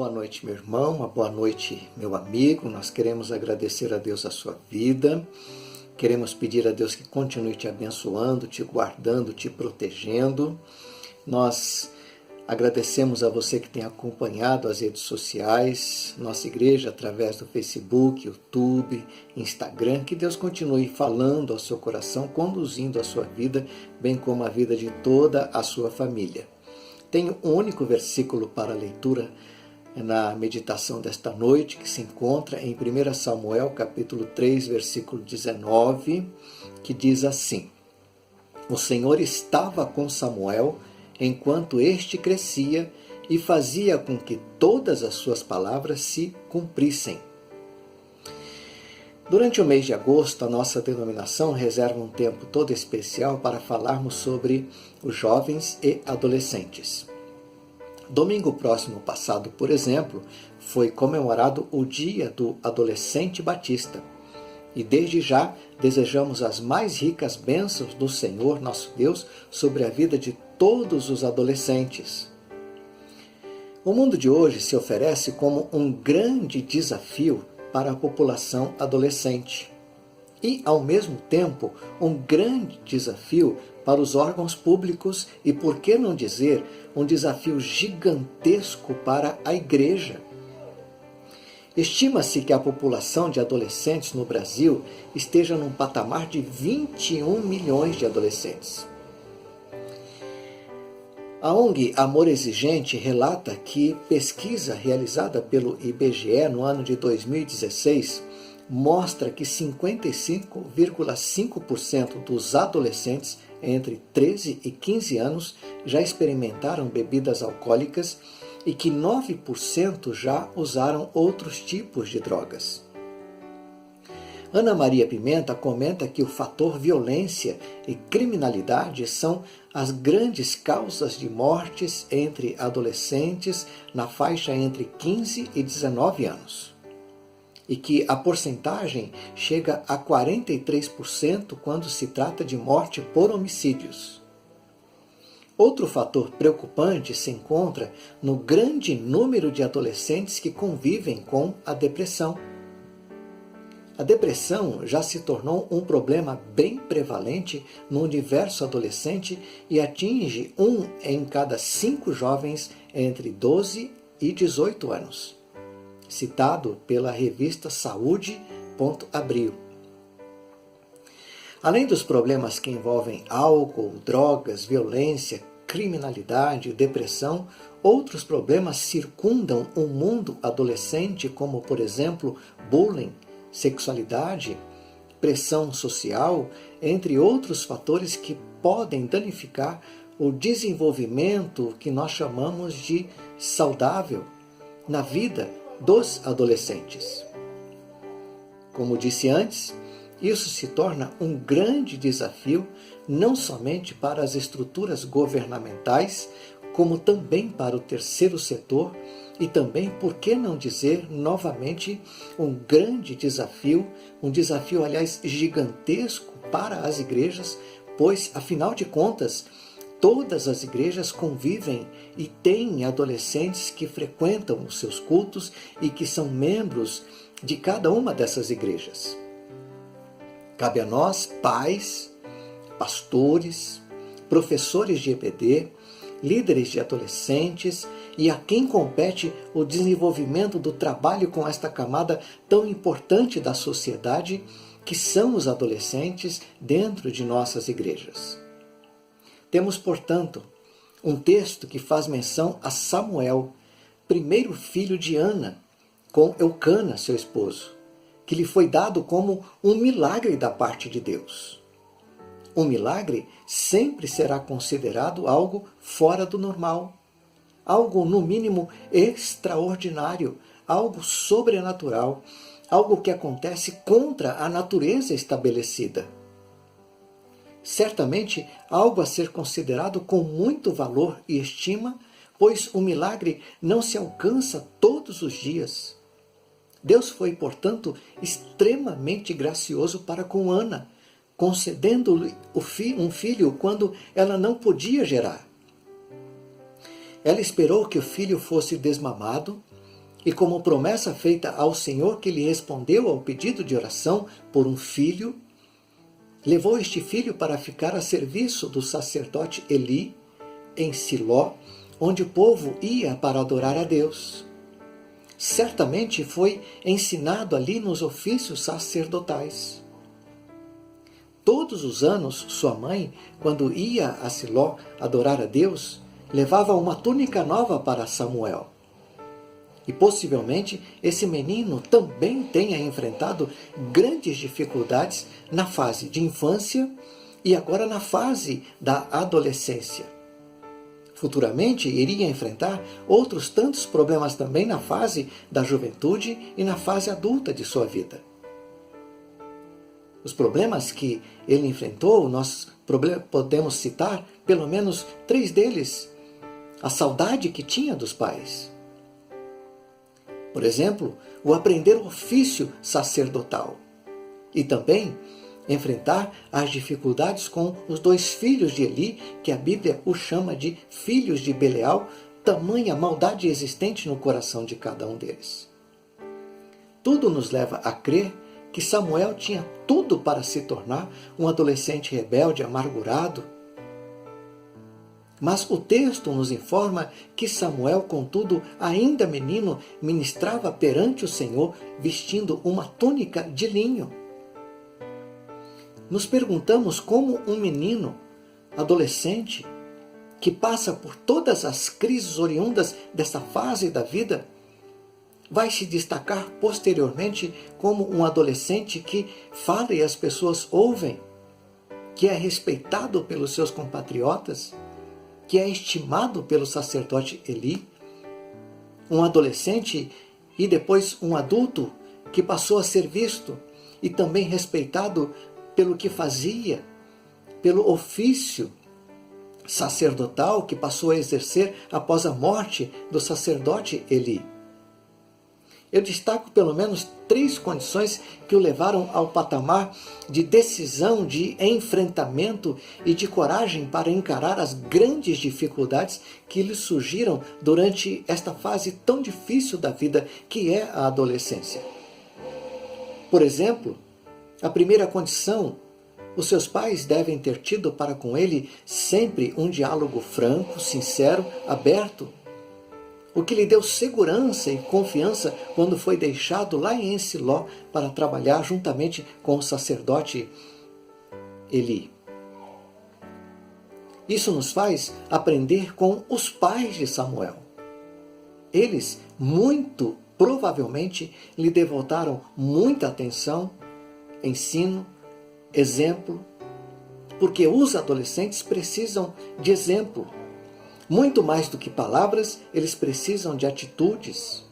boa noite, meu irmão, uma boa noite, meu amigo. Nós queremos agradecer a Deus a sua vida, queremos pedir a Deus que continue te abençoando, te guardando, te protegendo. Nós agradecemos a você que tem acompanhado as redes sociais, nossa igreja através do Facebook, YouTube, Instagram. Que Deus continue falando ao seu coração, conduzindo a sua vida, bem como a vida de toda a sua família. Tenho um único versículo para a leitura na meditação desta noite, que se encontra em 1 Samuel, capítulo 3, versículo 19, que diz assim: O Senhor estava com Samuel enquanto este crescia e fazia com que todas as suas palavras se cumprissem. Durante o mês de agosto, a nossa denominação reserva um tempo todo especial para falarmos sobre os jovens e adolescentes. Domingo próximo passado, por exemplo, foi comemorado o Dia do Adolescente Batista. E desde já desejamos as mais ricas bênçãos do Senhor nosso Deus sobre a vida de todos os adolescentes. O mundo de hoje se oferece como um grande desafio para a população adolescente e, ao mesmo tempo, um grande desafio para os órgãos públicos e, por que não dizer, um desafio gigantesco para a igreja. Estima-se que a população de adolescentes no Brasil esteja num patamar de 21 milhões de adolescentes. A ONG Amor Exigente relata que pesquisa realizada pelo IBGE no ano de 2016 mostra que 55,5% dos adolescentes entre 13 e 15 anos já experimentaram bebidas alcoólicas e que 9% já usaram outros tipos de drogas. Ana Maria Pimenta comenta que o fator violência e criminalidade são as grandes causas de mortes entre adolescentes na faixa entre 15 e 19 anos. E que a porcentagem chega a 43% quando se trata de morte por homicídios. Outro fator preocupante se encontra no grande número de adolescentes que convivem com a depressão. A depressão já se tornou um problema bem prevalente no universo adolescente e atinge 1 em cada 5 jovens entre 12 e 18 anos. Citado pela revista Saúde.abril. Além dos problemas que envolvem álcool, drogas, violência, criminalidade e depressão, outros problemas circundam o mundo adolescente, como, por exemplo, bullying, sexualidade, pressão social, entre outros fatores que podem danificar o desenvolvimento que nós chamamos de saudável na vida dos adolescentes. Como disse antes, isso se torna um grande desafio não somente para as estruturas governamentais, como também para o terceiro setor e também, por que não dizer novamente, um grande desafio, aliás, gigantesco para as igrejas, pois, afinal de contas, todas as igrejas convivem e têm adolescentes que frequentam os seus cultos e que são membros de cada uma dessas igrejas. Cabe a nós, pais, pastores, professores de EBD, líderes de adolescentes e a quem compete o desenvolvimento do trabalho com esta camada tão importante da sociedade, que são os adolescentes dentro de nossas igrejas. Temos, portanto, um texto que faz menção a Samuel, primeiro filho de Ana, com Eucana, seu esposo, que lhe foi dado como um milagre da parte de Deus. Um milagre sempre será considerado algo fora do normal, algo no mínimo extraordinário, algo sobrenatural, algo que acontece contra a natureza estabelecida. Certamente algo a ser considerado com muito valor e estima, pois o milagre não se alcança todos os dias. Deus foi, portanto, extremamente gracioso para com Ana, concedendo-lhe um filho quando ela não podia gerar. Ela esperou que o filho fosse desmamado e como promessa feita ao Senhor que lhe respondeu ao pedido de oração por um filho, levou este filho para ficar a serviço do sacerdote Eli, em Siló, onde o povo ia para adorar a Deus. Certamente foi ensinado ali nos ofícios sacerdotais. Todos os anos, sua mãe, quando ia a Siló adorar a Deus, levava uma túnica nova para Samuel. E possivelmente esse menino também tenha enfrentado grandes dificuldades na fase de infância e agora na fase da adolescência. Futuramente iria enfrentar outros tantos problemas também na fase da juventude e na fase adulta de sua vida. Os problemas que ele enfrentou, nós podemos citar pelo menos 3 deles. A saudade que tinha dos pais. Por exemplo, o aprender o ofício sacerdotal. E também enfrentar as dificuldades com os 2 filhos de Eli, que a Bíblia os chama de filhos de Belial, tamanha maldade existente no coração de cada um deles. Tudo nos leva a crer que Samuel tinha tudo para se tornar um adolescente rebelde, amargurado. Mas o texto nos informa que Samuel, contudo, ainda menino, ministrava perante o Senhor vestindo uma túnica de linho. Nos perguntamos como um menino, adolescente, que passa por todas as crises oriundas desta fase da vida, vai se destacar posteriormente como um adolescente que fala e as pessoas ouvem, que é respeitado pelos seus compatriotas, que é estimado pelo sacerdote Eli, um adolescente e depois um adulto que passou a ser visto e também respeitado pelo que fazia, pelo ofício sacerdotal que passou a exercer após a morte do sacerdote Eli. Eu destaco pelo menos 3 condições que o levaram ao patamar de decisão, de enfrentamento e de coragem para encarar as grandes dificuldades que lhe surgiram durante esta fase tão difícil da vida que é a adolescência. Por exemplo, a primeira condição, os seus pais devem ter tido para com ele sempre um diálogo franco, sincero, aberto, o que lhe deu segurança e confiança quando foi deixado lá em Siló para trabalhar juntamente com o sacerdote Eli. Isso nos faz aprender com os pais de Samuel. Eles, muito provavelmente, lhe devotaram muita atenção, ensino, exemplo, porque os adolescentes precisam de exemplo. Muito mais do que palavras, eles precisam de atitudes,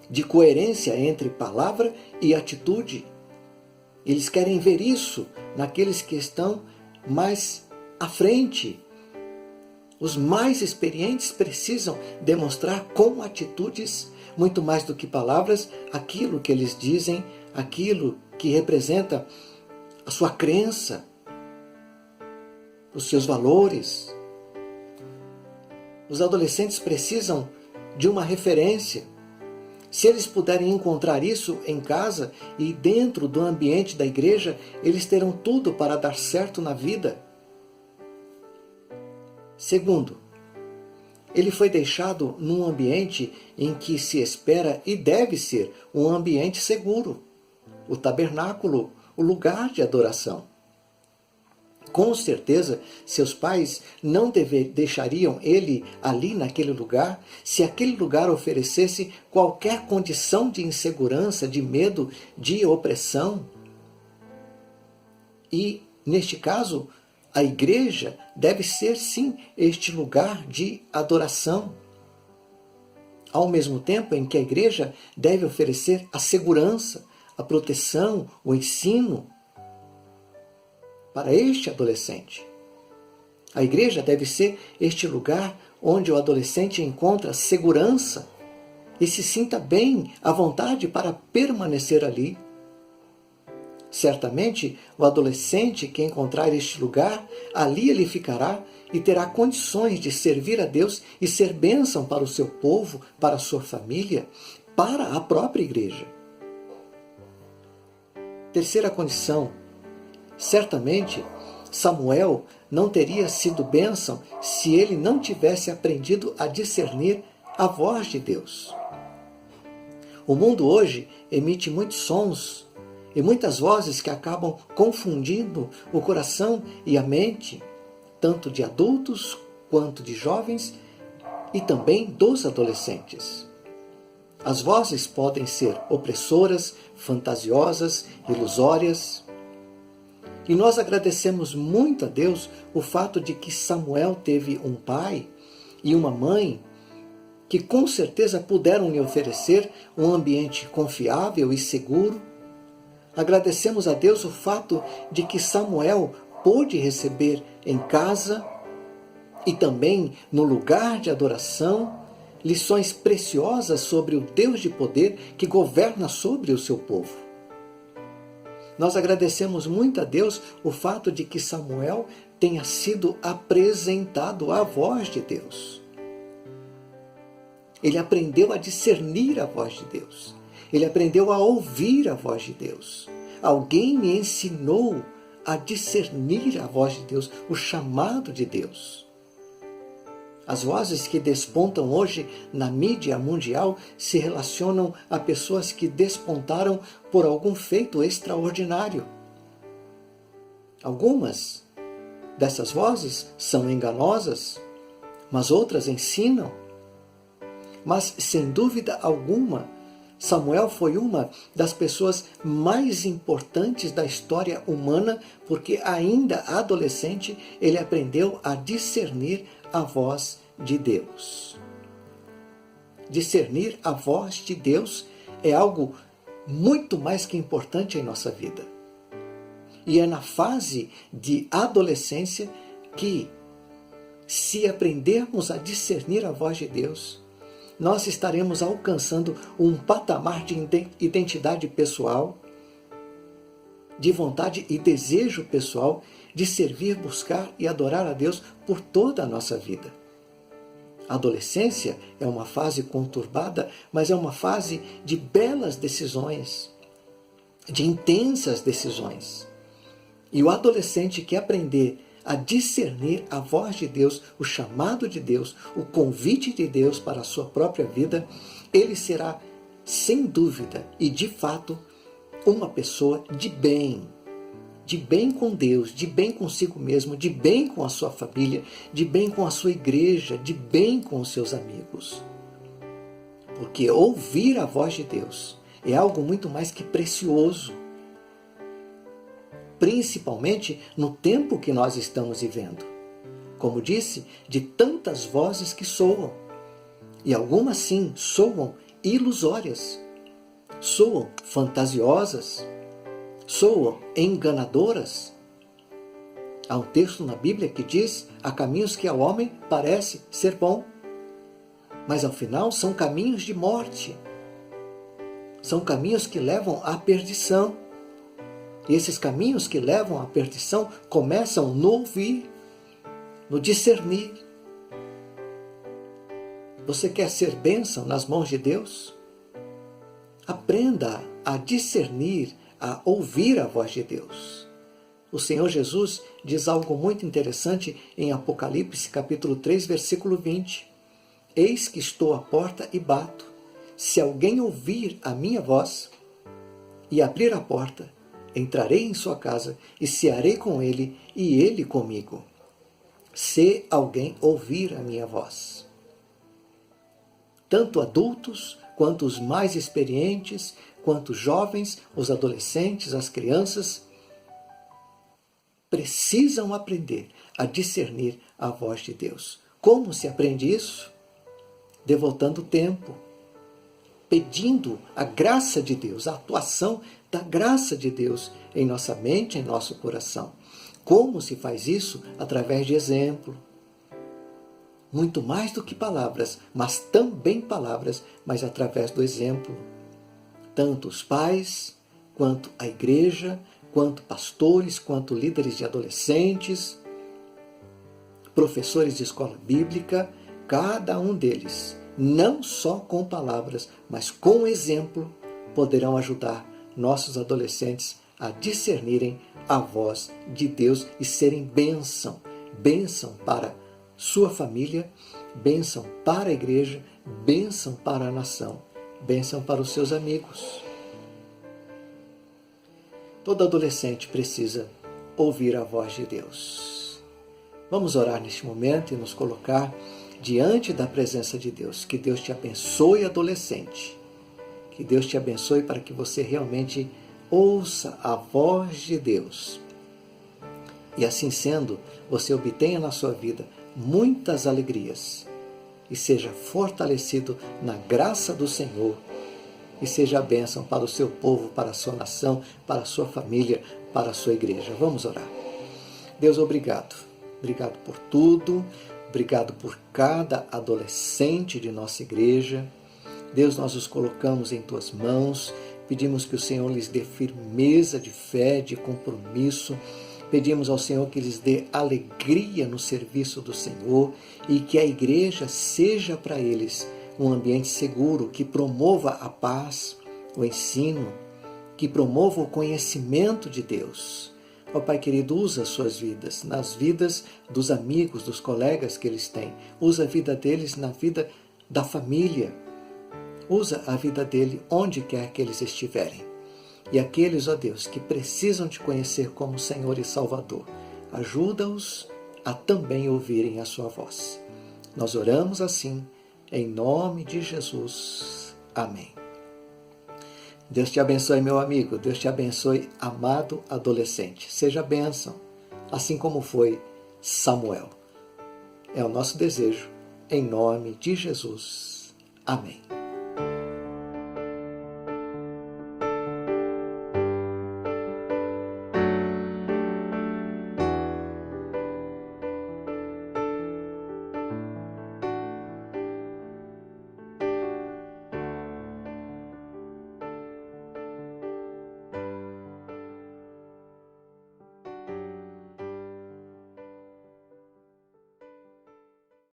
de coerência entre palavra e atitude. Eles querem ver isso naqueles que estão mais à frente. Os mais experientes precisam demonstrar com atitudes, muito mais do que palavras, aquilo que eles dizem, aquilo que representa a sua crença, os seus valores. Os adolescentes precisam de uma referência. Se eles puderem encontrar isso em casa e dentro do ambiente da igreja, eles terão tudo para dar certo na vida. Segundo, ele foi deixado num ambiente em que se espera e deve ser um ambiente seguro, o tabernáculo, o lugar de adoração. Com certeza, seus pais não deixariam ele ali naquele lugar se aquele lugar oferecesse qualquer condição de insegurança, de medo, de opressão. E, neste caso, a igreja deve ser, sim, este lugar de adoração. Ao mesmo tempo em que a igreja deve oferecer a segurança, a proteção, o ensino, para este adolescente. A igreja deve ser este lugar onde o adolescente encontra segurança e se sinta bem à vontade para permanecer ali. Certamente, o adolescente que encontrar este lugar, ali ele ficará e terá condições de servir a Deus e ser bênção para o seu povo, para a sua família, para a própria igreja. Terceira condição: certamente Samuel não teria sido bênção se ele não tivesse aprendido a discernir a voz de Deus. O mundo hoje emite muitos sons e muitas vozes que acabam confundindo o coração e a mente, tanto de adultos quanto de jovens e também dos adolescentes. As vozes podem ser opressoras, fantasiosas, ilusórias. E nós agradecemos muito a Deus o fato de que Samuel teve um pai e uma mãe que com certeza puderam lhe oferecer um ambiente confiável e seguro. Agradecemos a Deus o fato de que Samuel pôde receber em casa e também no lugar de adoração lições preciosas sobre o Deus de poder que governa sobre o seu povo. Nós agradecemos muito a Deus o fato de que Samuel tenha sido apresentado à voz de Deus. Ele aprendeu a discernir a voz de Deus. Ele aprendeu a ouvir a voz de Deus. Alguém me ensinou a discernir a voz de Deus, o chamado de Deus. As vozes que despontam hoje na mídia mundial se relacionam a pessoas que despontaram por algum feito extraordinário. Algumas dessas vozes são enganosas, mas outras ensinam. Mas, sem dúvida alguma, Samuel foi uma das pessoas mais importantes da história humana, porque ainda adolescente ele aprendeu a discernir a voz de Deus. Discernir a voz de Deus é algo muito mais que importante em nossa vida. E é na fase de adolescência que, se aprendermos a discernir a voz de Deus, nós estaremos alcançando um patamar de identidade pessoal, de vontade e desejo pessoal de servir, buscar e adorar a Deus por toda a nossa vida. A adolescência é uma fase conturbada, mas é uma fase de belas decisões, de intensas decisões. E o adolescente que aprender a discernir a voz de Deus, o chamado de Deus, o convite de Deus para a sua própria vida, ele será, sem dúvida e de fato, uma pessoa de bem com Deus, de bem consigo mesmo, de bem com a sua família, de bem com a sua igreja, de bem com os seus amigos. Porque ouvir a voz de Deus é algo muito mais que precioso, principalmente no tempo que nós estamos vivendo. Como disse, de tantas vozes que soam, e algumas sim soam ilusórias, soam fantasiosas, soam enganadoras. Há um texto na Bíblia que diz: há caminhos que ao homem parece ser bom, mas ao final são caminhos de morte, são caminhos que levam à perdição. E esses caminhos que levam à perdição começam no ouvir, no discernir. Você quer ser bênção nas mãos de Deus? Aprenda a discernir, a ouvir a voz de Deus. O Senhor Jesus diz algo muito interessante em Apocalipse capítulo 3, versículo 20. Eis que estou à porta e bato. Se alguém ouvir a minha voz e abrir a porta, entrarei em sua casa e cearei com ele e ele comigo. Se alguém ouvir a minha voz. Tanto adultos, quanto os mais experientes, quanto os jovens, os adolescentes, as crianças, precisam aprender a discernir a voz de Deus. Como se aprende isso? Devotando tempo, pedindo a graça de Deus, a atuação da graça de Deus em nossa mente, em nosso coração. Como se faz isso? Através de exemplo. Muito mais do que palavras, mas também palavras, mas através do exemplo. Tanto os pais, quanto a igreja, quanto pastores, quanto líderes de adolescentes, professores de escola bíblica, cada um deles não só com palavras, mas com exemplo, poderão ajudar nossos adolescentes a discernirem a voz de Deus e serem bênção. Bênção para sua família, bênção para a igreja, bênção para a nação, bênção para os seus amigos. Todo adolescente precisa ouvir a voz de Deus. Vamos orar neste momento e nos colocar diante da presença de Deus. Que Deus te abençoe, adolescente. Que Deus te abençoe para que você realmente ouça a voz de Deus. E assim sendo, você obtenha na sua vida muitas alegrias e seja fortalecido na graça do Senhor e seja a bênção para o seu povo, para a sua nação, para a sua família, para a sua igreja. Vamos orar. Deus, obrigado. Obrigado por tudo. Obrigado por cada adolescente de nossa igreja. Deus, nós os colocamos em Tuas mãos. Pedimos que o Senhor lhes dê firmeza de fé, de compromisso. Pedimos ao Senhor que lhes dê alegria no serviço do Senhor e que a igreja seja para eles um ambiente seguro, que promova a paz, o ensino, que promova o conhecimento de Deus. Ó Pai querido, usa as suas vidas, nas vidas dos amigos, dos colegas que eles têm. Usa a vida deles na vida da família. Usa a vida dele onde quer que eles estiverem. E aqueles, ó Deus, que precisam te conhecer como Senhor e Salvador, ajuda-os a também ouvirem a sua voz. Nós oramos assim, em nome de Jesus. Amém. Deus te abençoe, meu amigo. Deus te abençoe, amado adolescente. Seja bênção, assim como foi Samuel. É o nosso desejo, em nome de Jesus. Amém.